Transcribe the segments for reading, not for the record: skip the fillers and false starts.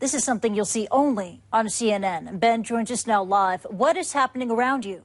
This is something you'll see only on CNN. Ben joins us now live. What is happening around you?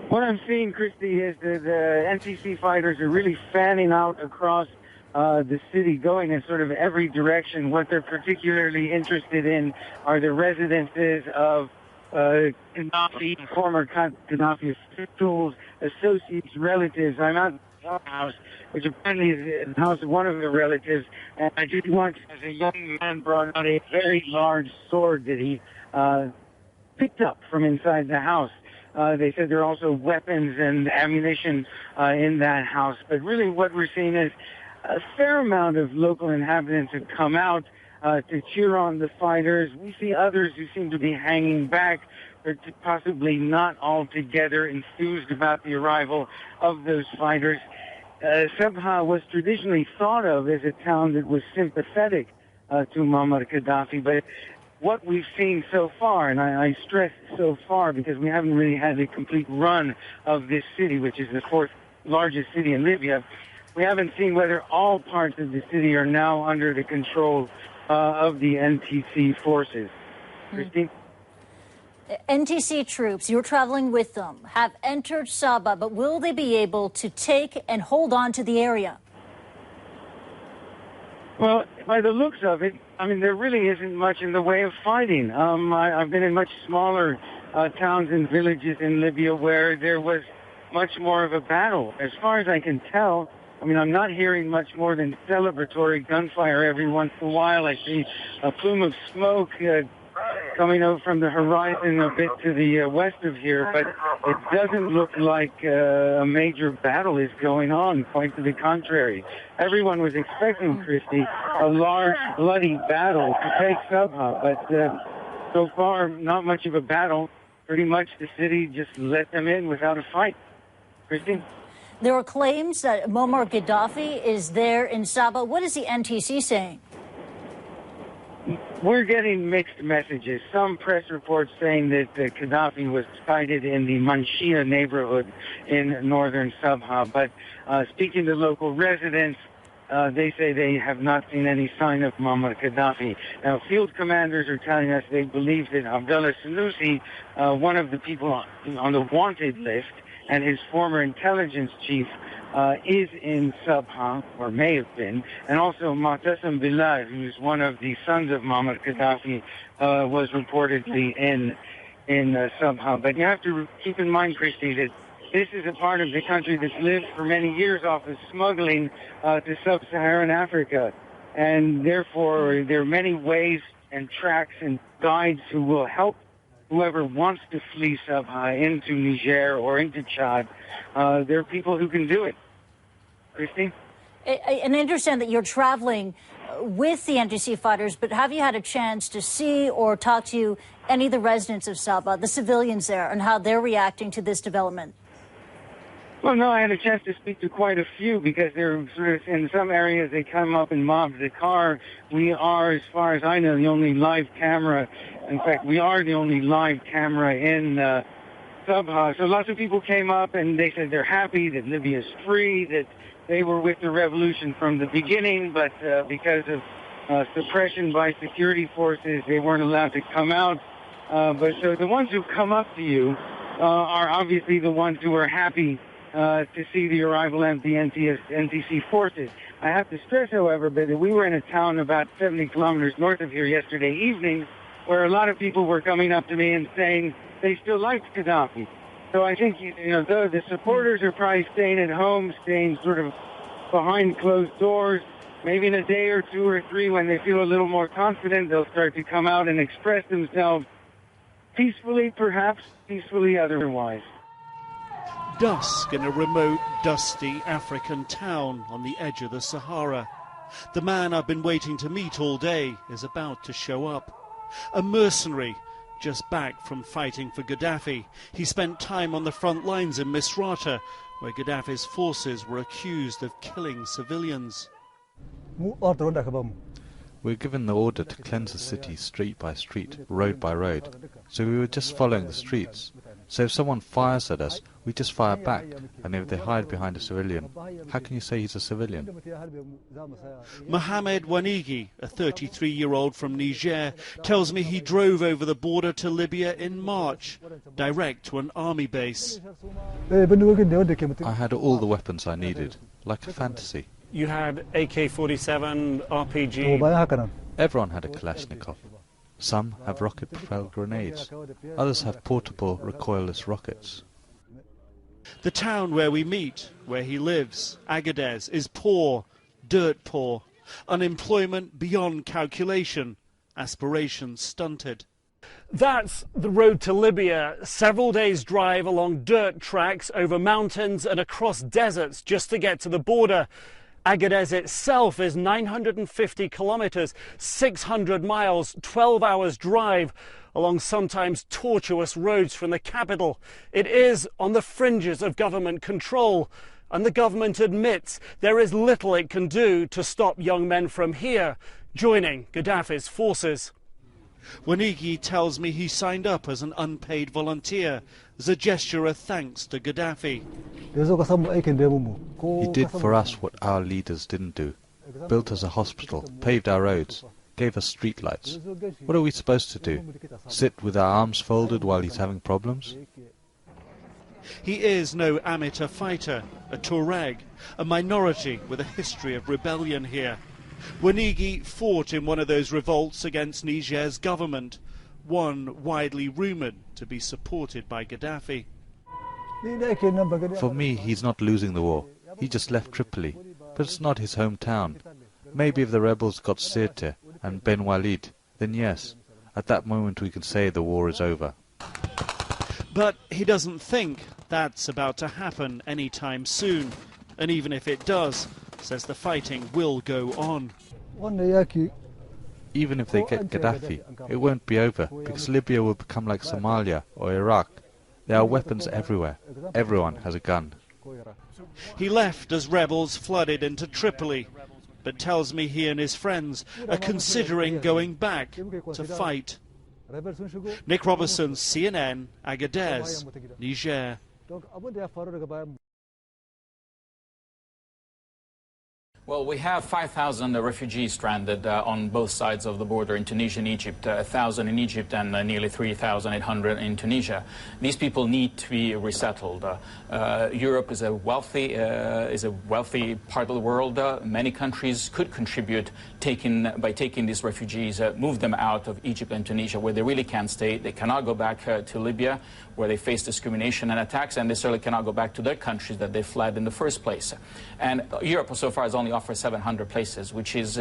What I'm seeing, Christy, is that the NTC fighters are really fanning out across the city, going in sort of every direction. What they're particularly interested in are the residences of Gaddafi, former Gaddafi officials, associates, relatives. I'm at the house, which apparently is the house of one of the relatives, and I just watched as a young man brought out a very large sword that he picked up from inside the house. They said there are also weapons and ammunition in that house. But really what we're seeing is a fair amount of local inhabitants have come out to cheer on the fighters. We see others who seem to be hanging back, or possibly not altogether enthused about the arrival of those fighters. Sabha was traditionally thought of as a town that was sympathetic to Muammar Gaddafi, but what we've seen so far, and I stress so far because we haven't really had a complete run of this city, which is the fourth largest city in Libya, we haven't seen whether all parts of the city are now under the control of the NTC forces. Christine? NTC troops, you're traveling with them, have entered Sabha, but will they be able to take and hold on to the area? Well, by the looks of it, I mean, there really isn't much in the way of fighting. I've been in much smaller towns and villages in Libya where there was much more of a battle. As far as I can tell, I mean, I'm not hearing much more than celebratory gunfire every once in a while. I see a plume of smoke coming out from the horizon a bit to the west of here, but it doesn't look like a major battle is going on, quite to the contrary. Everyone was expecting, Christy, a large, bloody battle to take Sabha, but so far, not much of a battle. Pretty much the city just let them in without a fight. Christy? There are claims that Muammar Gaddafi is there in Sabha. What is the NTC saying? We're getting mixed messages. Some press reports saying that Gaddafi was sighted in the Manshia neighborhood in northern Sabha. But speaking to local residents, they say they have not seen any sign of Muammar Gaddafi. Now, field commanders are telling us they believe that Abdullah Sanusi, one of the people on the wanted list, and his former intelligence chief, is in Sabha, or may have been, and also Mu'tasim Bilal, who's one of the sons of Muammar Gaddafi, was reportedly in Sabha. But you have to keep in mind, Christy, that this is a part of the country that's lived for many years off of smuggling to sub-Saharan Africa, and therefore there are many ways and tracks and guides who will help whoever wants to flee Sabha into Niger or into Chad. There are people who can do it. Christine? And I understand that you're traveling with the NTC fighters, but have you had a chance to see or talk to any of the residents of Sabha, the civilians there, and how they're reacting to this development? Well, no, I had a chance to speak to quite a few because they're sort of, in some areas they come up in mobs. The car, we are, as far as I know, the only live camera. In fact, we are the only live camera in Sabha. So lots of people came up and they said they're happy that Libya is free, that they were with the revolution from the beginning, but because of suppression by security forces, they weren't allowed to come out. But so the ones who come up to you are obviously the ones who are happy to see the arrival of the NTC forces. I have to stress, however, that we were in a town about 70 kilometers north of here yesterday evening, where a lot of people were coming up to me and saying they still liked Gaddafi. So I think, the supporters are probably staying at home, staying sort of behind closed doors. Maybe in a day or two or three, when they feel a little more confident, they'll start to come out and express themselves peacefully, perhaps peacefully otherwise. Dusk in a remote, dusty African town on the edge of the Sahara. The man I've been waiting to meet all day is about to show up. A mercenary, just back from fighting for Gaddafi. He spent time on the front lines in Misrata, where Gaddafi's forces were accused of killing civilians. We were given the order to cleanse the city street by street, road by road, so we were just following the streets. So if someone fires at us, we just fire back, and if they hide behind a civilian, how can you say he's a civilian? Mohamed Wanigi, a 33-year-old from Niger, tells me he drove over the border to Libya in March, direct to an army base. I had all the weapons I needed, like a fantasy. You had AK-47, RPG. Everyone had a Kalashnikov. Some have rocket-propelled grenades. Others have portable, recoilless rockets. The town where we meet, where he lives, Agadez, is poor, dirt poor. Unemployment beyond calculation. Aspirations stunted. That's the road to Libya. Several days' drive along dirt tracks, over mountains and across deserts just to get to the border. Agadez itself is 950 kilometers, 600 miles, 12 hours drive along sometimes tortuous roads from the capital. It is on the fringes of government control, and the government admits there is little it can do to stop young men from here joining Gaddafi's forces. Wanigi tells me he signed up as an unpaid volunteer as a gesture of thanks to Gaddafi. He did for us what our leaders didn't do. Built us a hospital, paved our roads, gave us streetlights. What are we supposed to do? Sit with our arms folded while he's having problems? He is no amateur fighter, a Tuareg, a minority with a history of rebellion here. Wanigi fought in one of those revolts against Niger's government, one widely rumoured to be supported by Gaddafi. For me, he's not losing the war. He just left Tripoli, but it's not his hometown. Maybe if the rebels got Sirte and Ben Walid, then yes, at that moment we can say the war is over. But he doesn't think that's about to happen anytime soon. And even if it does, says the fighting will go on. Even if they get Gaddafi, it won't be over, because Libya will become like Somalia or Iraq. There are weapons everywhere. Everyone has a gun. He left as rebels flooded into Tripoli, but tells me he and his friends are considering going back to fight. Nick Robertson, CNN, Agadez, Niger. Well, we have 5,000 refugees stranded on both sides of the border in Tunisia and Egypt, 1,000 in Egypt and nearly 3,800 in Tunisia. These people need to be resettled. Europe is a wealthy part of the world. Many countries could contribute by taking these refugees, move them out of Egypt and Tunisia, where they really can't stay. They cannot go back to Libya, where they face discrimination and attacks, and they certainly cannot go back to their countries that they fled in the first place. And Europe so far has only offered 700 places, which is,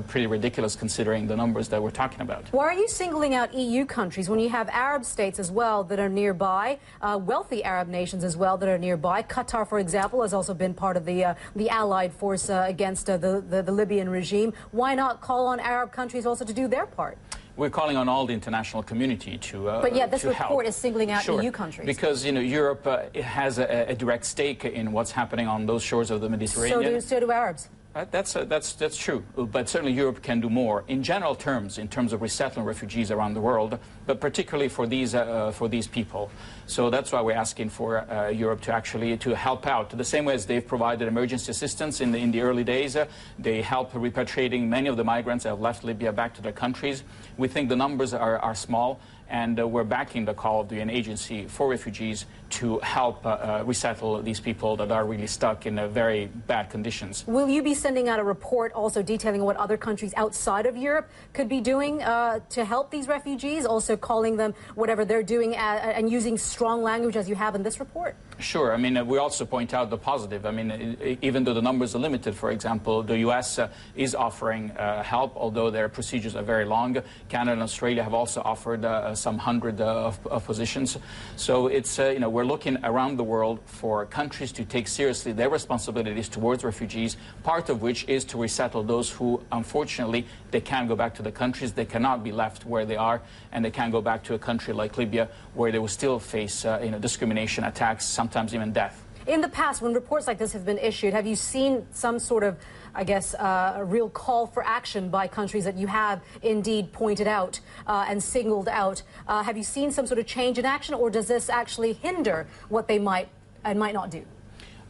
pretty ridiculous considering the numbers that we're talking about. Why are you singling out EU countries when you have Arab states as well that are nearby, wealthy Arab nations as well that are nearby? Qatar, for example, has also been part of the allied force against the Libyan regime. Why not call on Arab countries also to do their part? We're calling on all the international community to But yet this report help. is singling out Sure. EU countries. Because, Europe has a direct stake in what's happening on those shores of the Mediterranean. So do Arabs. That's true, but certainly Europe can do more in general terms, in terms of resettling refugees around the world, but particularly for these people. So that's why we're asking for Europe to help out, the same way as they've provided emergency assistance in the early days. They help repatriating many of the migrants that have left Libya back to their countries. We think the numbers are small, and we're backing the call of the UN Agency for Refugees to help resettle these people that are really stuck in very bad conditions. Will you be sending out a report also detailing what other countries outside of Europe could be doing to help these refugees, also calling them whatever they're doing and using strong language as you have in this report? Sure. I mean, we also point out the positive. I mean, even though the numbers are limited, for example, the U.S. Is offering help, although their procedures are very long. Canada and Australia have also offered some hundred of positions. So it's, we're looking around the world for countries to take seriously their responsibilities towards refugees, part of which is to resettle those who, unfortunately, they can't go back to the countries. They cannot be left where they are, and they can't go back to a country like Libya where they will still face discrimination, attacks, sometimes even death. In the past, when reports like this have been issued, have you seen some sort of, I guess, a real call for action by countries that you have indeed pointed out and singled out? Have you seen some sort of change in action, or does this actually hinder what they might and might not do?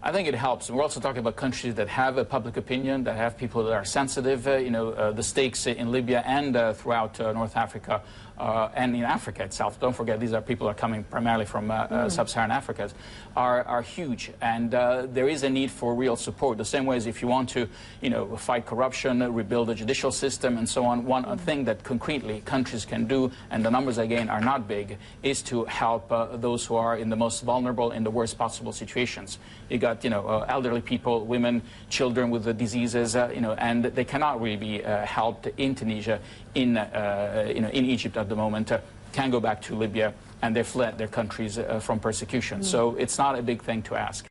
I think it helps. We're also talking about countries that have a public opinion, that have people that are sensitive. The stakes in Libya and throughout North Africa and in Africa itself. Don't forget, these are people that are coming primarily from sub-Saharan Africa, are huge. And there is a need for real support. The same way as if you want to, fight corruption, rebuild the judicial system, and so on. One thing that concretely countries can do, and the numbers again are not big, is to help those who are in the most vulnerable, in the worst possible situations. You got, elderly people, women, children with the diseases, and they cannot really be helped in Tunisia, in Egypt at the moment, can go back to Libya, and they fled their countries from persecution. So it's not a big thing to ask.